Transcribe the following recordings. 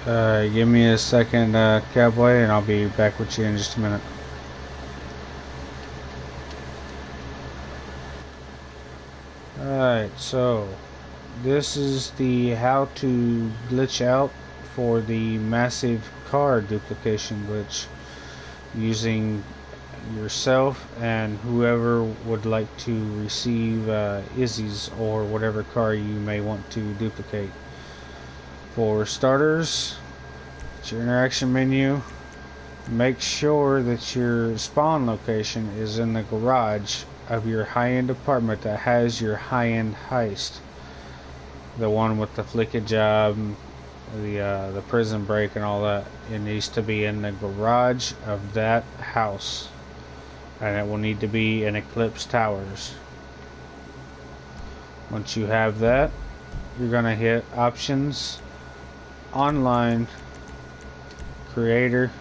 Give me a second, cowboy, and I'll be back with you in just a minute. Alright, so this is the how to glitch out for the massive car duplication glitch using yourself and whoever would like to receive Izzy's or whatever car you may want to duplicate. For starters, it's your interaction menu. Make sure that your spawn location is in the garage of your high-end apartment that has your high-end heist. The one with the flickage job, the prison break and all that. It needs to be in the garage of that house. And it will need to be in Eclipse Towers. Once you have that, you're going to hit Options, Online, Creator,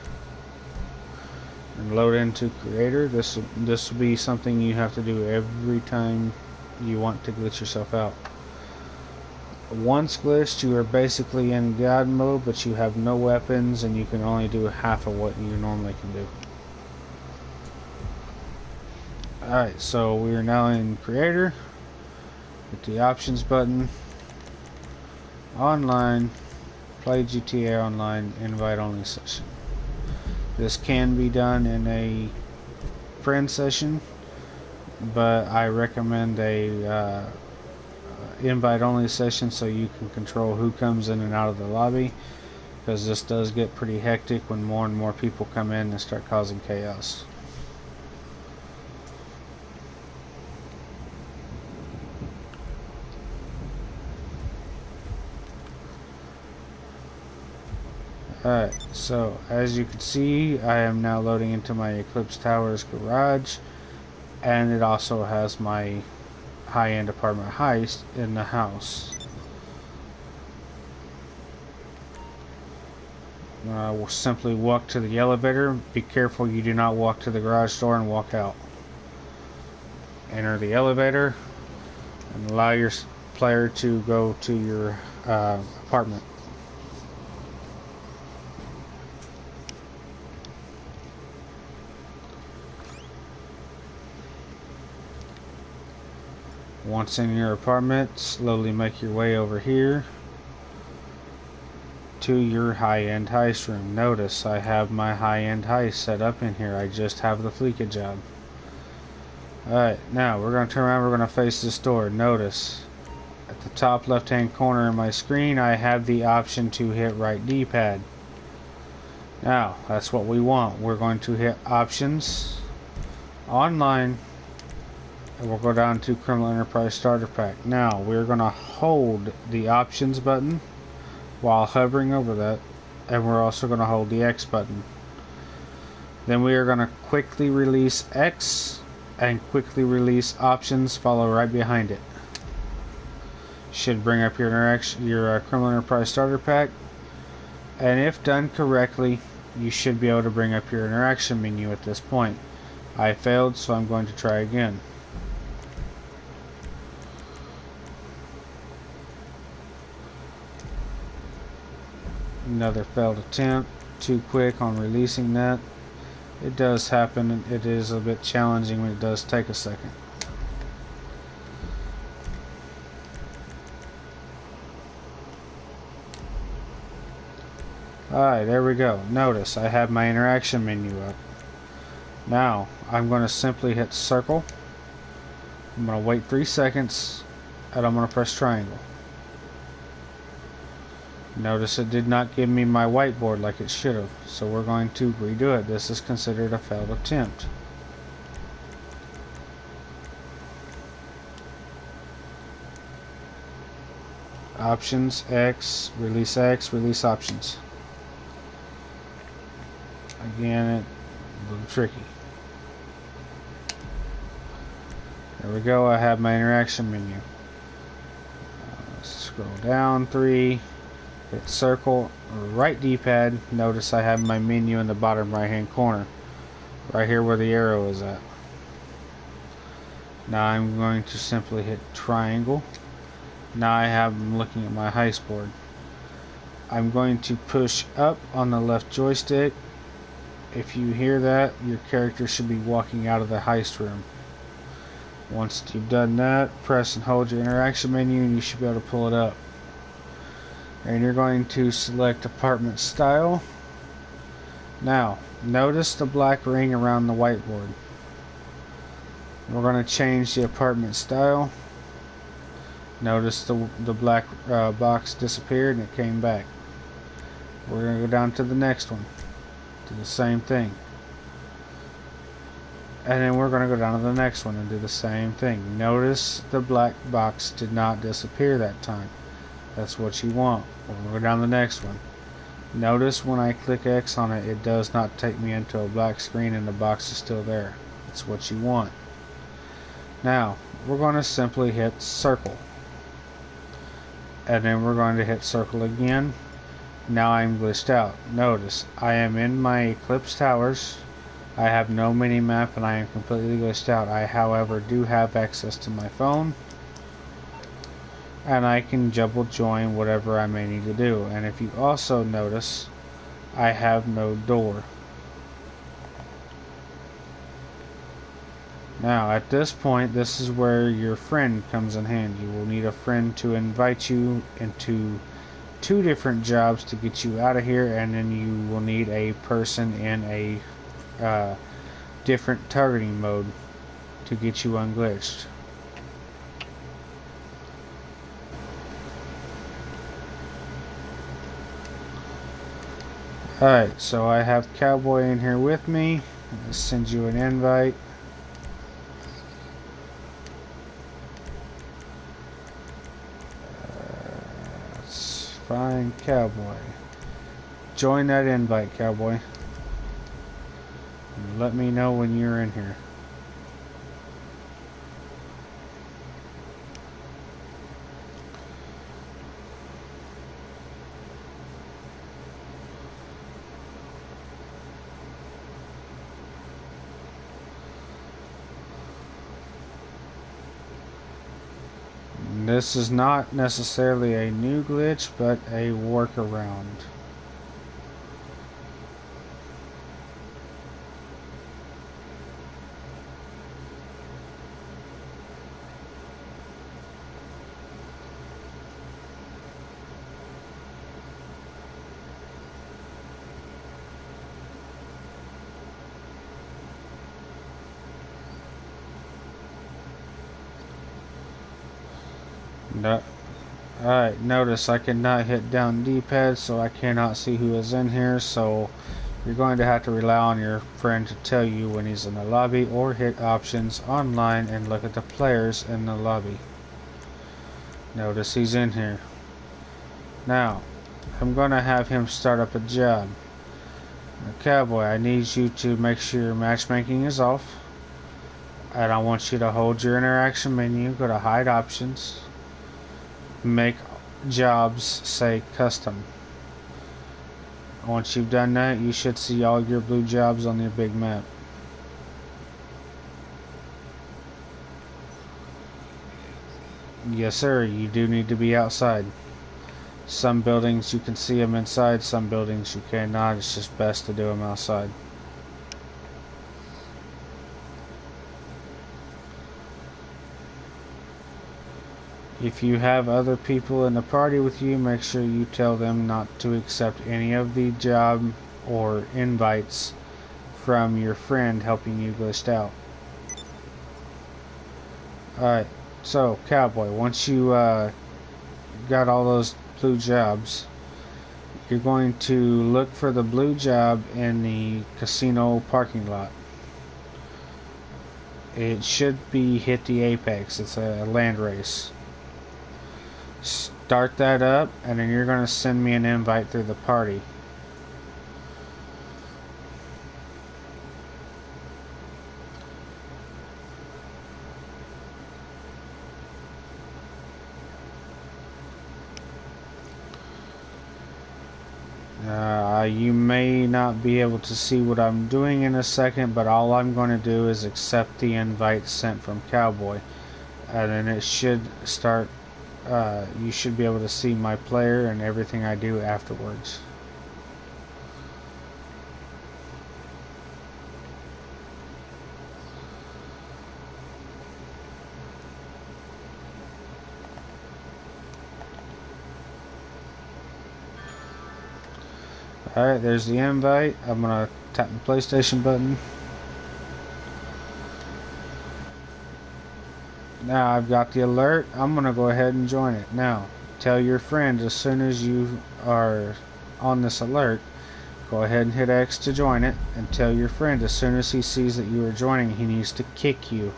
and load into Creator. This will be something you have to do every time you want to glitch yourself out. Once glitched, you are basically in God mode, but you have no weapons and you can only do half of what you normally can do. Alright, so we are now in Creator. Hit the Options button, Online, Play GTA Online, Invite Only Session. This can be done in a friend session, but I recommend a invite only session so you can control who comes in and out of the lobby, because this does get pretty hectic when more and more people come in and start causing chaos. Alright, so as you can see, I am now loading into my Eclipse Towers garage, and it also has my high-end apartment heist in the house. We'll simply walk to the elevator. Be careful you do not walk to the garage door and walk out. Enter the elevator and allow your player to go to your apartment. Once in your apartment, slowly make your way over here to your high-end heist room. Notice I have my high-end heist set up in here. I just have the fleekage job. Alright, now we're going to turn around. We're going to face this door. Notice at the top left-hand corner of my screen, I have the option to hit right D-pad. Now, that's what we want. We're going to hit Options, Online, and we'll go down to Criminal Enterprise Starter Pack. Now, we're going to hold the Options button while hovering over that, and we're also going to hold the X button. Then we are going to quickly release X and quickly release Options, follow right behind it. Should bring up your Criminal Enterprise Starter Pack, and if done correctly, you should be able to bring up your interaction menu at this point. I failed, so I'm going to try again. Another failed attempt. Too quick on releasing that. It does happen. It is a bit challenging when it does take a second. Alright, there we go. Notice I have my interaction menu up. Now, I'm going to simply hit circle. I'm going to wait 3 seconds, and I'm going to press triangle. Notice it did not give me my whiteboard like it should have, so we're going to redo it. This is considered a failed attempt. Options, X, release Options. Again, it's a little tricky. There we go, I have my interaction menu. Scroll down 3. Hit circle, right D-pad. Notice I have my menu in the bottom right hand corner, right here where the arrow is at. Now I'm going to simply hit triangle. Now I'm looking at my heist board. I'm going to push up on the left joystick. If you hear that, your character should be walking out of the heist room. Once you've done that, press and hold your interaction menu and you should be able to pull it up. And you're going to select apartment style. Now, notice the black ring around the whiteboard. We're going to change the apartment style. Notice the black box disappeared and it came back. We're going to go down to the next one. Do the same thing. And then we're going to go down to the next one and do the same thing. Notice the black box did not disappear that time. That's what you want. We're going to go down to the next one. Notice when I click X on it, it does not take me into a black screen and the box is still there. That's what you want. Now, we're going to simply hit circle. And then we're going to hit circle again. Now I'm glitched out. Notice, I am in my Eclipse Towers. I have no mini-map and I am completely glitched out. I, however, do have access to my phone. And I can double join whatever I may need to do. And if you also notice, I have no door. Now, at this point, this is where your friend comes in handy. You will need a friend to invite you into 2 different jobs to get you out of here, and then you will need a person in a different targeting mode to get you unglitched. Alright, so I have Cowboy in here with me. I'll send you an invite. Let's find Cowboy. Join that invite, Cowboy. And let me know when you're in here. This is not necessarily a new glitch, but a workaround. No. Alright, notice I cannot hit down D-pad, so I cannot see who is in here, so you're going to have to rely on your friend to tell you when he's in the lobby, or hit options online and look at the players in the lobby. Notice he's in here. Now, I'm going to have him start up a job. Now, Cowboy, I need you to make sure your matchmaking is off. And I want you to hold your interaction menu, go to hide options. Make jobs say custom. Once you've done that, you should see all your blue jobs on your big map. Yes sir, you do need to be outside. Some buildings you can see them inside, some buildings you cannot. It's just best to do them outside. If you have other people in the party with you, make sure you tell them not to accept any of the job or invites from your friend helping you glitched out. Alright, so Cowboy, once you got all those blue jobs, you're going to look for the blue job in the casino parking lot. It should be hit the apex. It's a land race. Start that up, and then you're going to send me an invite through the party. You may not be able to see what I'm doing in a second, but all I'm going to do is accept the invite sent from Cowboy, and then it should start you should be able to see my player and everything I do afterwards. Alright, there's the invite. I'm going to tap the PlayStation button. Now I've got the alert. I'm going to go ahead and join it. Now, tell your friend as soon as you are on this alert, go ahead and hit X to join it, and tell your friend as soon as he sees that you are joining, he needs to kick you.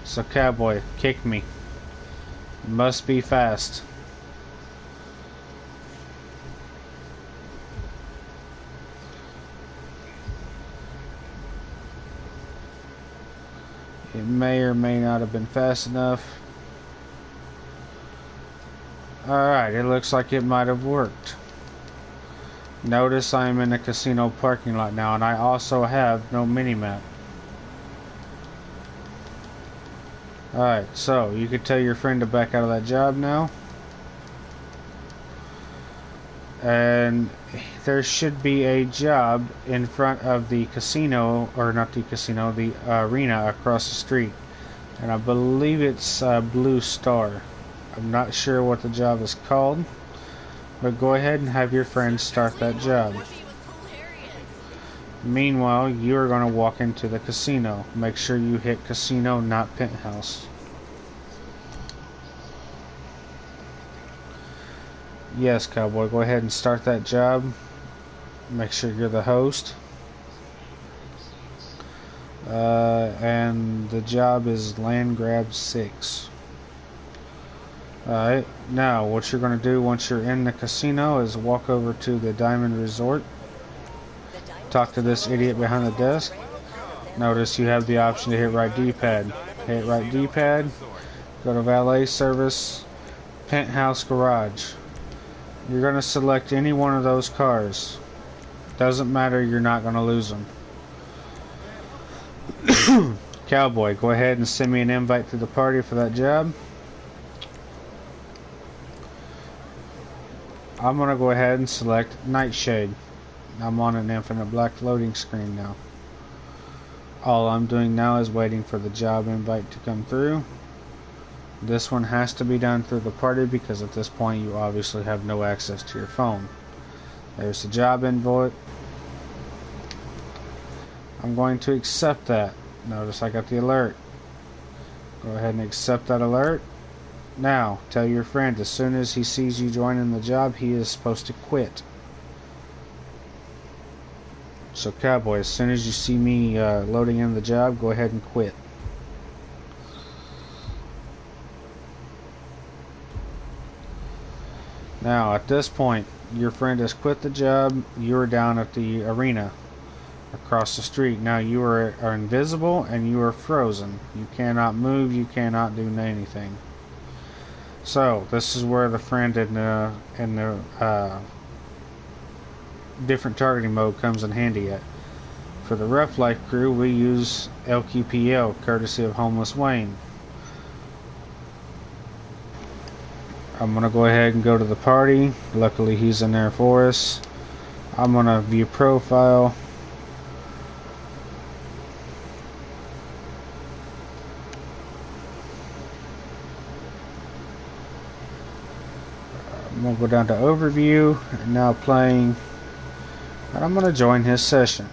So Cowboy, kick me. Must be fast. It may or may not have been fast enough. Alright, it looks like it might have worked. Notice I'm in a casino parking lot now, and I also have no minimap. Alright, so you could tell your friend to back out of that job now. And there should be a job in front of the casino, or not the casino, the arena across the street. And I believe it's Blue Star. I'm not sure what the job is called, but go ahead and have your friend start that job. Meanwhile, you are going to walk into the casino. Make sure you hit casino, not penthouse. Yes, Cowboy, go ahead and start that job. Make sure you're the host. And the job is land grab 6. Alright, now what you're going to do once you're in the casino is walk over to the Diamond Resort. Talk to this idiot behind the desk. Notice you have the option to hit right D-pad. Hit right D-pad, go to valet service, penthouse garage. You're going to select any one of those cars. Doesn't matter, you're not going to lose them. Cowboy, go ahead and send me an invite to the party for that job. I'm going to go ahead and select Nightshade. I'm on an infinite black loading screen now. All I'm doing now is waiting for the job invite to come through. This one has to be done through the party because at this point you obviously have no access to your phone. There's the job invite. I'm going to accept that. Notice I got the alert. Go ahead and accept that alert. Now, tell your friend as soon as he sees you joining the job, he is supposed to quit. So Cowboy, as soon as you see me loading in the job, go ahead and quit. Now, at this point, your friend has quit the job. You are down at the arena across the street. Now, you are invisible and you are frozen. You cannot move. You cannot do anything. So, this is where the friend in the different targeting mode comes in handy at. For the Rough Life crew, we use LQPL, courtesy of Homeless Wayne. I'm going to go ahead and go to the party. Luckily he's in there for us. I'm going to view profile. I'm going to go down to overview and now playing. And I'm going to join his session.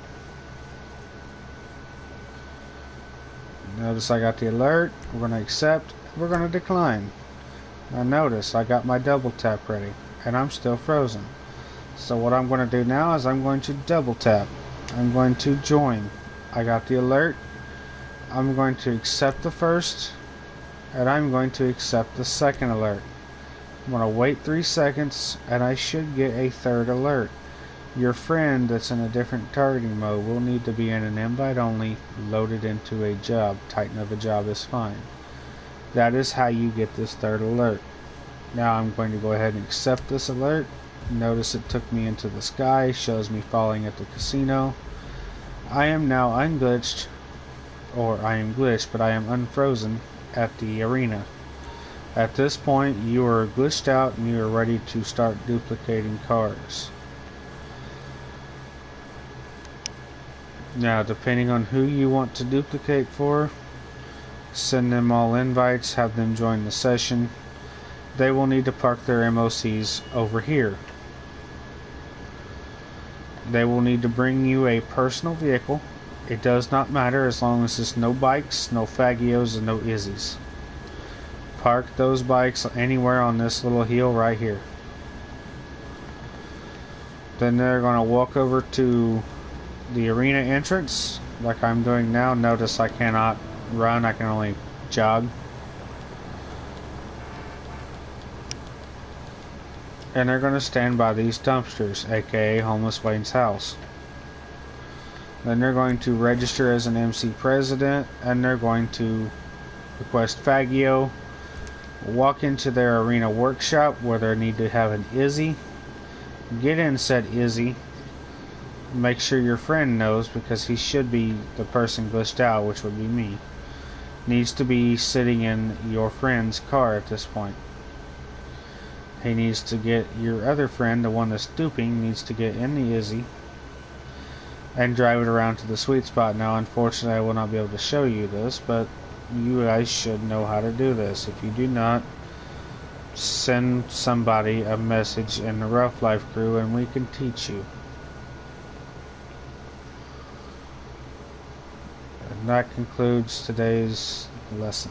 Notice I got the alert. We're going to accept. We're going to decline. Now notice I got my double tap ready and I'm still frozen. So what I'm going to do now is I'm going to double tap. I'm going to join. I got the alert. I'm going to accept the first and I'm going to accept the second alert. I'm going to wait 3 seconds and I should get a third alert. Your friend that's in a different targeting mode will need to be in an invite only, loaded into a job. Title of a job is fine. That is how you get this third alert. Now I'm going to go ahead and accept this alert. Notice it took me into the sky, shows me falling at the casino. I am now unglitched, or I am glitched, but I am unfrozen at the arena. At this point, you are glitched out and you are ready to start duplicating cars. Now, depending on who you want to duplicate for, send them all invites, have them join the session. They will need to park their MOCs over here. They will need to bring you a personal vehicle. It does not matter as long as there's no bikes, no Fagios, and no Izzies. Park those bikes anywhere on this little hill right here. Then they're going to walk over to the arena entrance like I'm doing now. Notice I cannot run, I can only jog. And they're going to stand by these dumpsters, aka Homeless Wayne's house. Then they're going to register as an MC president, and they're going to request Fagio, walk into their arena workshop where they need to have an Izzy, get in said Izzy, make sure your friend knows, because he should be the person glitched out, which would be me, needs to be sitting in your friend's car at this point. He needs to get your other friend, the one that's duping, needs to get in the Izzy and drive it around to the sweet spot. Now, unfortunately, I will not be able to show you this, but you guys should know how to do this. If you do not, send somebody a message in the Rough Life crew and we can teach you. And that concludes today's lesson.